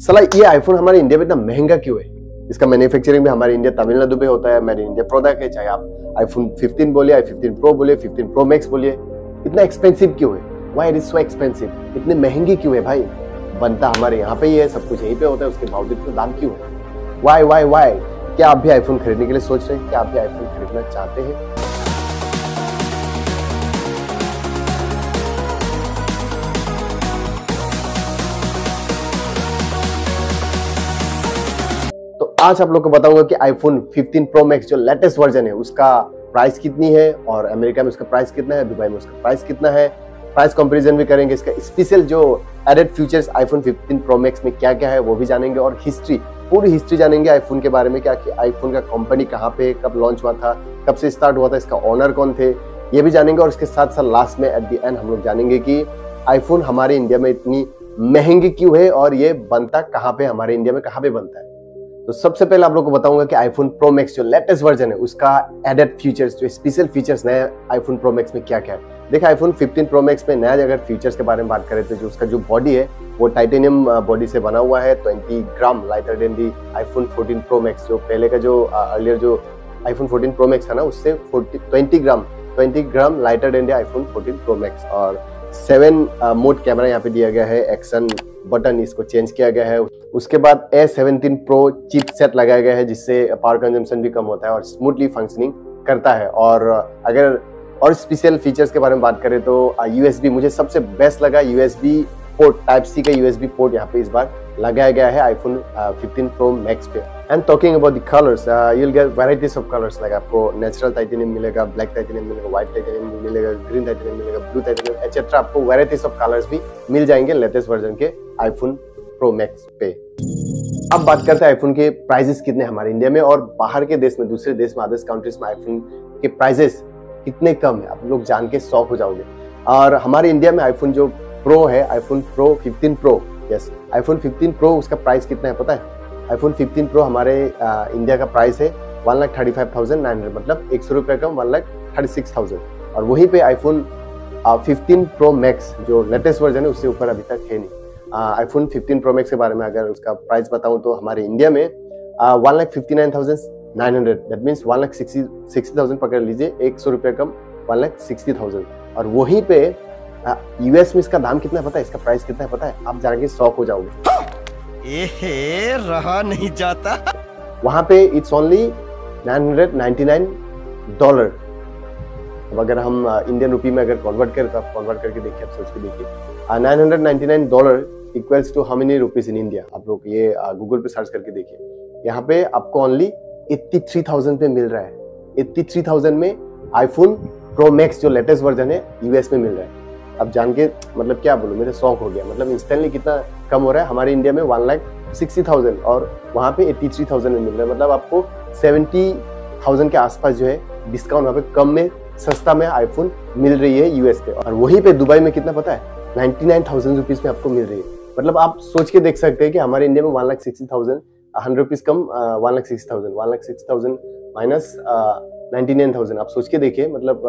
साला ये आईफोन हमारे इंडिया में इतना महंगा क्यों है? इसका मैन्युफैक्चरिंग भी हमारे इंडिया तमिलनाडु पे होता है, मेड इन इंडिया प्रोडक्ट है। चाहे आप आईफोन 15 बोलिए, आई 15 प्रो बोलिए, 15 प्रो मैक्स बोलिए, इतना एक्सपेंसिव क्यों है? Why it is so expensive? इतने महंगी क्यों है भाई? बनता हमारे यहाँ पे ही है, सब कुछ यहीं पे होता है, उसके बावजूद इतना दाम क्यों है? वाई? क्या आप भी आईफोन खरीदने के लिए सोच रहे हैं? क्या आप भी आईफोन खरीदना चाहते हैं? तो आज आप लोग को बताऊंगा कि आईफोन 15 प्रो मैक्स जो लेटेस्ट वर्जन है उसका प्राइस कितनी है, और अमेरिका में उसका प्राइस कितना है, दुबई में उसका प्राइस कितना है। प्राइस कंपैरिजन भी करेंगे, इसका स्पेशल जो added features iPhone 15 pro max में क्या क्या है वो भी जानेंगे, और हिस्ट्री, पूरी हिस्ट्री जानेंगे आईफोन के बारे में। क्या कि आईफोन का कंपनी कहाँ पे, कब लॉन्च हुआ था, कब से स्टार्ट हुआ था, इसका ओनर कौन थे, ये भी जानेंगे। और इसके साथ साथ लास्ट में एट द एंड हम लोग जानेंगे कि आईफोन हमारे इंडिया में इतनी महंगी क्यों है, और ये बनता कहाँ पे, हमारे इंडिया में कहाँ पे बनता है। तो सबसे पहले आप लोग को बताऊंगा कि आईफोन प्रो मैक्स जो लेटेस्ट वर्जन है उसका एडेड फीचर्स, जो स्पेशल फीचर्स नए आईफोन प्रो मैक्स में क्या क्या है। देखा, आईफोन 15 प्रो मैक्स में नया अगर फीचर्स के बारे में बात करें तो जो उसका जो बॉडी है वो टाइटेनियम बॉडी से बना हुआ है, 20 ग्राम लाइटर देन दी आईफोन 14 प्रो मैक्स। जो पहले का जो अर्लियर जो आईफोन 14 प्रो मैक्स था ना, उससे 20 ग्राम लाइटर देन दी आईफोन 14 प्रो मैक्स। और 7 मोड कैमरा यहाँ पे दिया गया है, एक्शन बटन इसको चेंज किया गया है। उसके बाद A17 प्रो चिप सेट लगाया गया है, जिससे पावर कंजम्पशन भी कम होता है और स्मूथली फंक्शनिंग करता है। और अगर और स्पेशल फीचर्स के बारे में बात करें तो USB, मुझे सबसे बेस्ट लगा USB पोर्ट, टाइप C का USB पोर्ट यहाँ पे इस बार लगाया गया है आईफोन 15 प्रो मैक्स पे। And talking about the colours, you will get varieties of colours, like आपको नेचुरल टाइटेनियम मिलेगा, ब्लैक टाइटेनियम मिलेगा, व्हाइट टाइटेनियम मिलेगा, ग्रीन टाइटेनियम मिलेगा, ब्लू टाइटेनियम एटसेट्रा। आपको वैराइटीज ऑफ कलर्स भी मिल जाएंगे लेटेस्ट वर्जन के आईफोन प्रो मैक्स पे। अब बात करते हैं आईफोन के प्राइजेस कितने हमारे इंडिया में और बाहर के देश में, दूसरे देश में, अदर्स कंट्रीज में आईफोन के प्राइजेस कितने कम है, आप लोग जान के शॉक हो जाओगे। और हमारे इंडिया में आईफोन जो प्रो है, iPhone pro 15 pro, yes iPhone 15 pro, उसका प्राइस कितना है पता है? आईफोन 15 प्रो हमारे इंडिया का प्राइस है 1,35,900, मतलब 100 रुपये कम 1,36,000। और वहीं पे आईफोन 15 प्रो मैक्स जो लेटेस्ट वर्जन है उससे ऊपर अभी तक है नहीं। आईफोन 15 प्रो मैक्स के बारे में अगर उसका प्राइस बताऊं तो हमारे इंडिया में 1,59,900, दैट मीन्स 1,60,000 पकड़ लीजिए, 100 रुपये कम 1,60,000। और वहीं पे यूएस में इसका दाम कितना पता है, इसका प्राइस कितना है पता है? आप जाके शॉक हो जाओगे। एहे, रहा नहीं जाता। वहां पे इट्स ओनली $999। अब अगर हम इंडियन रुपी में अगर कन्वर्ट करें तो आप कन्वर्ट करके देखिए, आप सोच के देखिए, $999 equals to how many rupees in India. आप लोग ये गूगल पे सर्च करके देखिए, यहाँ पे आपको ओनली 83,000 पे मिल रहा है। 83,000 में आईफोन प्रो मैक्स जो लेटेस्ट वर्जन है यूएस में मिल रहा है। अब जान के मतलब क्या बोलूं, मेरे शौक हो गया। मतलब इंस्टेंटली कितना कम हो रहा है, हमारे इंडिया में 1,60,000 और वहाँ पे 83,000 में मिल रहा है। मतलब आपको 70,000 के आसपास जो है डिस्काउंट वहाँ पे कम में, सस्ता में आईफोन मिल रही है यूएस पे। और वहीं पे दुबई में कितना पता है? 99,000 रुपीज में आपको मिल रही है। मतलब आप सोच के देख सकते हैं कि हमारे इंडिया में 1,60,000, 100 रुपीज कम, 1,60,000 माइनस 99,000, आप सोच के देखिए, मतलब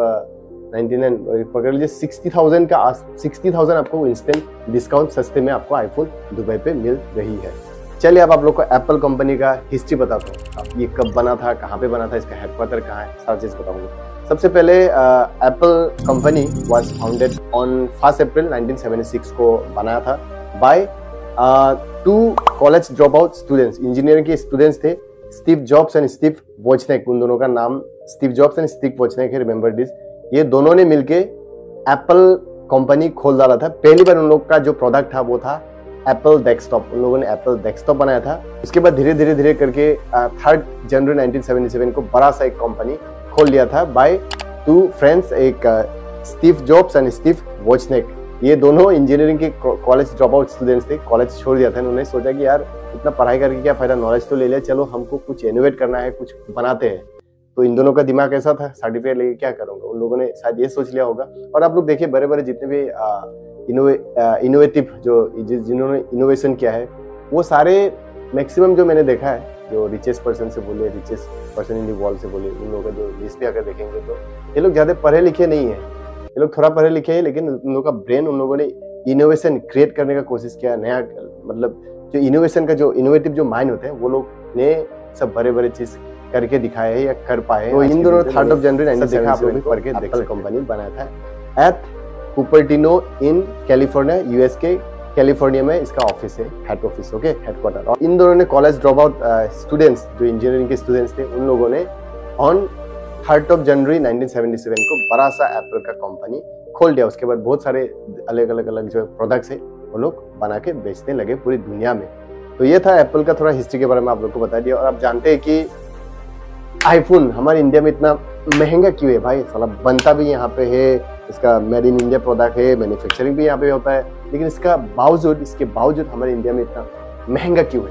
99 पकड़ लीजिए, 60,000 आपको इंस्टेंट डिस्काउंट सस्ते में आपको आईफोन दुबई पे मिल रही है। चलिए अब आप लोग को एप्पल कंपनी का हिस्ट्री बताता हूँ। अब ये कब बना था, कहाँ पे बना था, इसका हेडक्वार्टर कहाँ है, सारी चीज बताऊंगा। सबसे पहले Apple company was founded on 1 April 1976 को बनाया था by 2 college drop out students, engineering के स्टूडेंट्स थे, Steve Jobs and Steve Wozniak. उन दोनों का नाम Steve Jobs and Steve Wozniak है, रिमेंबर दिस। ये दोनों ने मिलके एप्पल कंपनी खोल डाला था। पहली बार उन लोग का जो प्रोडक्ट था वो था एप्पल डेस्कटॉप। उन लोगों ने एप्पल डेस्कटॉप बनाया था। उसके बाद धीरे धीरे करके 3 जनवरी 1977 को बड़ा सा एक कंपनी खोल लिया था बाय 2 फ्रेंड्स, एक स्टीव जॉब्स एंड स्टीव वोजनिक। ये दोनों इंजीनियरिंग के कॉलेज ड्रॉप आउट स्टूडेंट्स थे, कॉलेज छोड़ दिया था। उन्होंने सोचा कि यार इतना पढ़ाई करके क्या फायदा, नॉलेज तो ले लिया, चलो हमको कुछ इनोवेट करना है, कुछ बनाते हैं। तो इन दोनों का दिमाग ऐसा था, सर्टिफिकेट लेके क्या करूंगा, उन लोगों ने शायद ये सोच लिया होगा। और आप लोग देखिए, बड़े बड़े जितने भी इनोवेटिव जिन्होंने इनोवेशन किया है वो सारे मैक्सिमम जो मैंने देखा है, जो रिचेस्ट पर्सन से बोले, richest person in the world से बोले, उन लोगों का जो लिस्ट भी अगर देखेंगे तो ये लोग ज्यादा पढ़े लिखे नहीं है। ये लोग थोड़ा पढ़े लिखे हैं, लेकिन उन लोगों का ब्रेन, उन लोगों ने इनोवेशन क्रिएट करने का कोशिश किया, नया मतलब जो इनोवेशन का जो इनोवेटिव जो माइंड होते हैं वो लोग ने सब बड़े बड़े चीज करके दिखाए हैं या कर पाए हैं। तो इन दोनों 3 जनवरी 1977 को करके एप्पल कंपनी बनाया था at Cupertino in California, US के कैलिफोर्निया में इसका ऑफिस है, हेड ऑफिस, ओके, हेडक्वार्टर। और इन दोनों ने कॉलेज ड्रॉप आउट स्टूडेंट्स जो इंजीनियरिंग के स्टूडेंट्स थे उन लोगों ने ऑन 3 जनवरी 1977 को बड़ा सा एप्पल का कंपनी खोल दिया। उसके बाद बहुत सारे अलग अलग जो प्रोडक्ट्स है वो लोग बना के बेचने लगे पूरी दुनिया में। तो ये था एप्पल का थोड़ा हिस्ट्री के बारे में आप लोग को बता दिया। और आप जानते हैं कि आईफोन हमारे इंडिया में इतना महंगा क्यों है भाई? साला बनता भी यहाँ पे है, इसका मेड इन इंडिया प्रोडक्ट है, मैन्युफैक्चरिंग भी यहाँ पे होता है, लेकिन इसके बावजूद हमारे इंडिया में इतना महंगा क्यों है?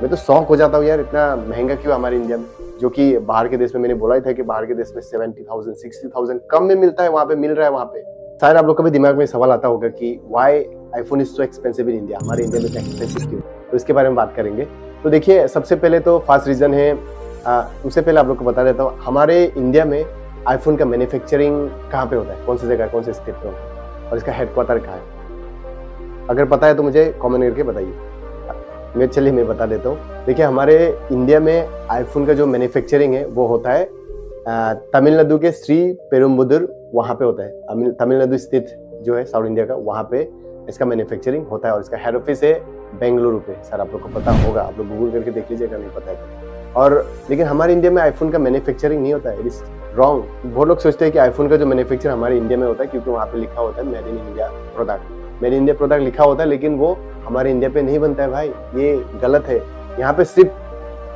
मैं तो शौक हो जाता हूँ यार, इतना महंगा क्यों हमारे इंडिया में, जो कि बाहर के देश में मैंने बोला ही था कि बाहर के देश में 70,000 60,000 कम में मिलता है, वहाँ पे मिल रहा है। वहाँ पे शायद आप लोग का भी दिमाग में सवाल आता होगा कि why iPhone is so expensive in India, हमारे इंडिया में एक्सपेंसिव क्यों? तो इसके बारे में बात करेंगे। तो देखिए, सबसे पहले तो फर्स्ट रीजन है, उससे पहले आप लोग को बता देता हूँ, हमारे इंडिया में आईफोन का मैन्युफैक्चरिंग कहाँ पे होता है, कौन सी जगह, कौन से स्टेट पे होता है और इसका हेडक्वार्टर कहाँ है? अगर पता है तो मुझे कमेंट करके बताइए। चलिए मैं बता देता हूँ। देखिए, हमारे इंडिया में आईफोन का जो मैन्युफैक्चरिंग है वो होता है तमिलनाडु के श्री पेरुम्बुदुर, वहाँ पे होता है। तमिलनाडु स्थित जो है साउथ इंडिया का, वहाँ पे इसका मैन्युफैक्चरिंग होता है और इसका हेड ऑफिस है बेंगलुरु पे। सर आप लोग को पता होगा, आप लोग गूगल करके देख लीजिएगा, नहीं पता है। और लेकिन हमारे इंडिया में आईफोन का मैन्युफैक्चरिंग नहीं होता है, इट इज रॉन्ग। बहुत लोग सोचते हैं कि आईफोन का जो मैन्युफैक्चर हमारे इंडिया में होता है क्योंकि वहाँ पे लिखा होता है made in India product, made in India product लिखा होता है, लेकिन वो हमारे इंडिया पे नहीं बनता है भाई, ये गलत है। यहाँ पे सिर्फ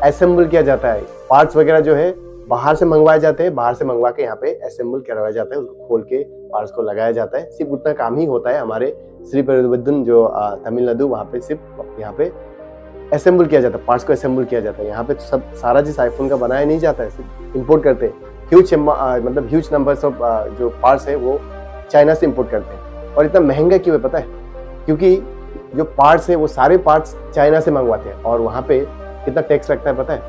असेंबल किया जाता है, पार्ट्स वगैरह जो है बाहर से मंगवाए जाते हैं, बाहर से मंगवा के यहाँ पे असेंबल करवाया जाता है, उसको खोल के पार्ट्स को लगाया जाता है। सिर्फ उतना काम ही होता है हमारे श्री पेरुम्बुदुर जो तमिलनाडु, वहाँ पे सिर्फ यहाँ पे असेंबल किया जाता है, पार्ट्स को असेंबल किया जाता है। यहाँ पे सब सारा चीज आईफोन का बनाया नहीं जाता है, सिर्फ इंपोर्ट करते हैं। ह्यूज नंबर्स ऑफ जो पार्ट्स है वो चाइना से इंपोर्ट करते हैं। और इतना महंगा क्यों है पता है? क्योंकि जो पार्ट्स है वो सारे पार्ट्स चाइना से मंगवाते हैं और वहाँ पे कितना टैक्स लगता है पता है?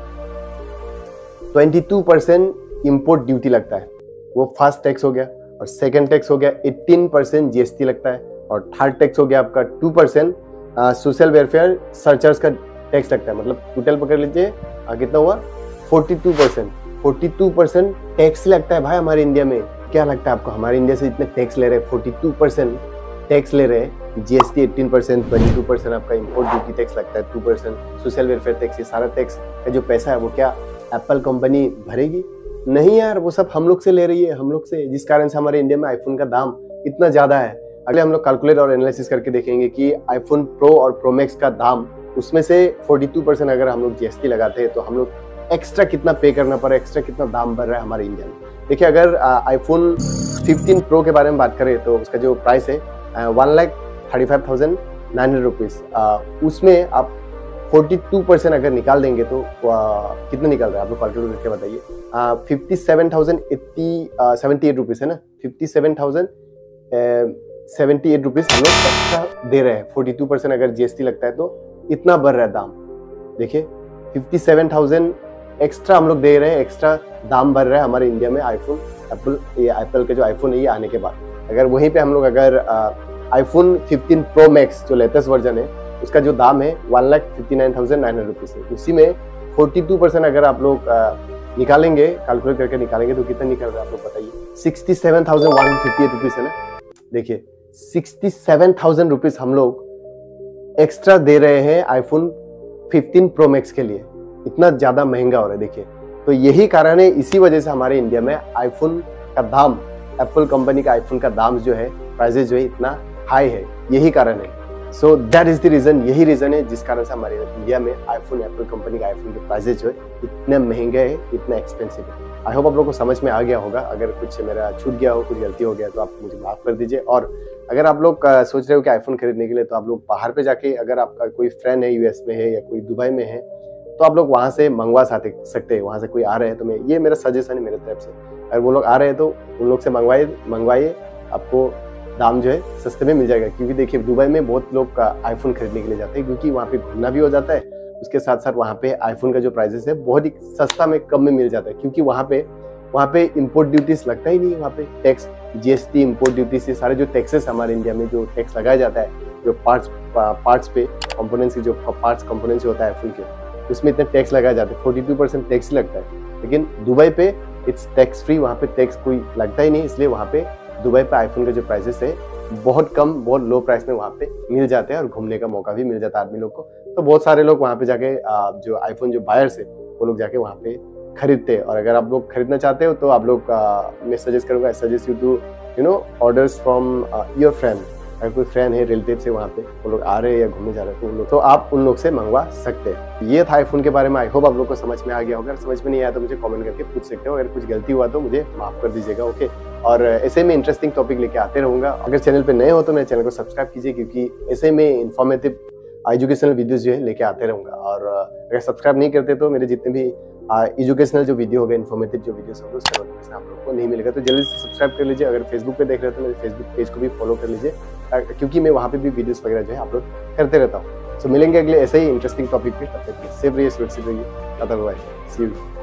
22% इंपोर्ट ड्यूटी लगता है, वो फर्स्ट टैक्स हो गया। और सेकंड टैक्स हो गया 18% जीएसटी लगता है। और थर्ड टैक्स हो गया आपका 2% सोशल वेलफेयर सरचार्ज का टैक्स लगता है। मतलब टोटल पकड़ लीजिए कितना हुआ, 42% टैक्स लगता है भाई हमारे इंडिया में। क्या लगता है आपको, हमारे इंडिया से इतने टैक्स ले रहे हैं, 42% टैक्स ले रहे हैं, जीएसटी 18%, 22% आपका इंपोर्ट ड्यूटी टैक्स लगता है, 2% सोशल वेलफेयर टैक्स। ये सारा टैक्स का जो पैसा है वो क्या एप्पल कंपनी भरेगी? नहीं यार, वो सब हम लोग से ले रही है, हम लोग से, जिस कारण से हमारे इंडिया में आईफोन का दाम इतना ज्यादा है। अगले हम लोग कैलकुलेट और एनालिसिस करके देखेंगे कि आईफोन प्रो और प्रो मैक्स का दाम, उसमें से 42% अगर हम लोग जीएसटी लगाते हैं तो हम लोग एक्स्ट्रा कितना पे करना पड़ा, एक्स्ट्रा कितना दाम बढ़ रहा है हमारे इंडिया में। देखिए, अगर आईफोन 15 प्रो के बारे में बात करें तो उसका जो प्राइस है 1,35,900 रुपीज। उसमें आप 42% अगर निकाल देंगे तो कितना निकल रहा है आप लोग कैलकुलेट करके बताइए। 57,078 रुपीज है ना, 57,078 रुपीज हम लोग एक्स्ट्रा दे रहे हैं। 42% अगर जीएसटी लगता है तो इतना बढ़ रहा है दाम। देखिए, 57,000 एक्स्ट्रा हम लोग दे रहे हैं, एक्स्ट्रा दाम बढ़ रहा है हमारे इंडिया में आईफोन, एप्पल के जो आईफोन है ये आने के बाद। अगर वहीं पे हम लोग अगर आईफोन 15 प्रो मैक्स जो लेटेस्ट वर्जन है उसका जो दाम है 1,59,900 रुपीज है, उसी में 42% अगर आप लोग निकालेंगे, कैलकुलेट करके निकालेंगे तो कितना निकल रहा है आप लोग बताइए? 67,158 रुपीज है ना। देखिए, 67,000 रुपीज हम लोग एक्स्ट्रा दे रहे हैं आईफोन 15 प्रो मैक्स के लिए, इतना ज्यादा महंगा हो रहा है। देखिए, तो यही कारण है, इसी वजह से हमारे इंडिया में आईफोन का दाम, एप्पल कंपनी का आईफोन का दाम जो है, प्राइसेस जो है इतना हाई है, यही कारण है। So that is the reason, यही रीजन है जिस कारण से हमारे इंडिया में आईफोन, एप्पल कंपनी का आईफोन के प्राइसेस जो है इतने महंगे है, इतना एक्सपेंसिव है। आई होप आप लोगों को समझ में आ गया होगा। अगर कुछ मेरा छूट गया हो, कुछ गलती हो गया तो आप मुझे माफ कर दीजिए। और अगर आप लोग सोच रहे हो कि आईफोन खरीदने के लिए, तो आप लोग बाहर पे जाके, अगर आपका कोई फ्रेंड है यूएस में है या कोई दुबई में है, तो आप लोग वहाँ से मंगवा सकते हैं। वहाँ से कोई आ रहे हैं तो ये मेरा सजेशन है मेरे तरफ से, अगर वो लोग आ रहे हैं तो उन लोग से मंगवाइए, आपको दाम जो है सस्ते में मिल जाएगा। क्योंकि देखिए, दुबई में बहुत लोग आईफोन खरीदने के लिए जाते हैं, क्योंकि वहाँ पे घूमना भी हो जाता है, उसके साथ साथ वहाँ पे आईफोन का जो प्राइसेस है बहुत ही सस्ता में, कम में मिल जाता है। क्योंकि वहाँ पे इंपोर्ट ड्यूटीज लगता ही नहीं, वहाँ पे टैक्स जीएसटी, इंपोर्ट ड्यूटी से सारे जो टैक्सेस हमारे इंडिया में जो टैक्स लगाया जाता है, जो पार्ट्स पे कंपोनेंट्स जो पार्ट्स कंपोनेंट्स होता है आईफोन के, उसमें इतने टैक्स लगाए जाते हैं, 42% टैक्स लगता है। लेकिन दुबई पे इट्स टैक्स फ्री, वहाँ पे टैक्स कोई लगता ही नहीं, इसलिए वहाँ पे दुबई पे आईफोन के जो प्राइसेस है बहुत कम, बहुत लो प्राइस में वहाँ पे मिल जाते हैं और घूमने का मौका भी मिल जाता है आदमी लोग को। तो बहुत सारे लोग वहाँ पे जाके जो आईफोन जो बायर्स है वो लोग जाके वहाँ पे खरीदते हैं। और अगर आप लोग खरीदना चाहते हो तो आप लोग मैं सजेस्ट करूँगा, suggest you to orders from your friend. अगर कोई फ्रेंड है, रिलेटिव से वहाँ पे वो लोग आ रहे हैं या घूमने जा रहे हैं तो आप उन लोग से मंगवा सकते हैं। ये था आईफोन के बारे में। आई होप आप लोग को समझ में आ गया होगा। अगर समझ में नहीं आया तो मुझे कमेंट करके पूछ सकते हो। अगर कुछ गलती हुआ तो मुझे माफ कर दीजिएगा, ओके। और ऐसे में इंटरेस्टिंग टॉपिक लेके आते रहूंगा। अगर चैनल पे नए हो तो मेरे चैनल को सब्सक्राइब कीजिए, क्योंकि ऐसे में इन्फॉर्मेटिव एजुकेशनल वीडियोस जो है लेके आते रहूंगा। और अगर सब्सक्राइब नहीं करते तो मेरे जितने भी एजुकेशनल जो वीडियो होगा, इन्फॉर्मेटिव जो वीडियोस होंगे, उसका नोटिफिकेशन आप लोग को नहीं मिलेगा। तो जल्दी से सब्सक्राइब कर लीजिए। अगर फेसबुक पे देख रहे हो तो मेरे फेसबुक पेज को भी फॉलो कर लीजिए, क्योंकि मैं वहाँ पे भी वीडियोस वगैरह जो है अपलोड करते रहता हूँ। तो मिलेंगे अगले ऐसे ही इंटरेस्टिंग टॉपिक पे। तब तक सेफ रहिए, सुरक्षित रहिए। Otherwise see you.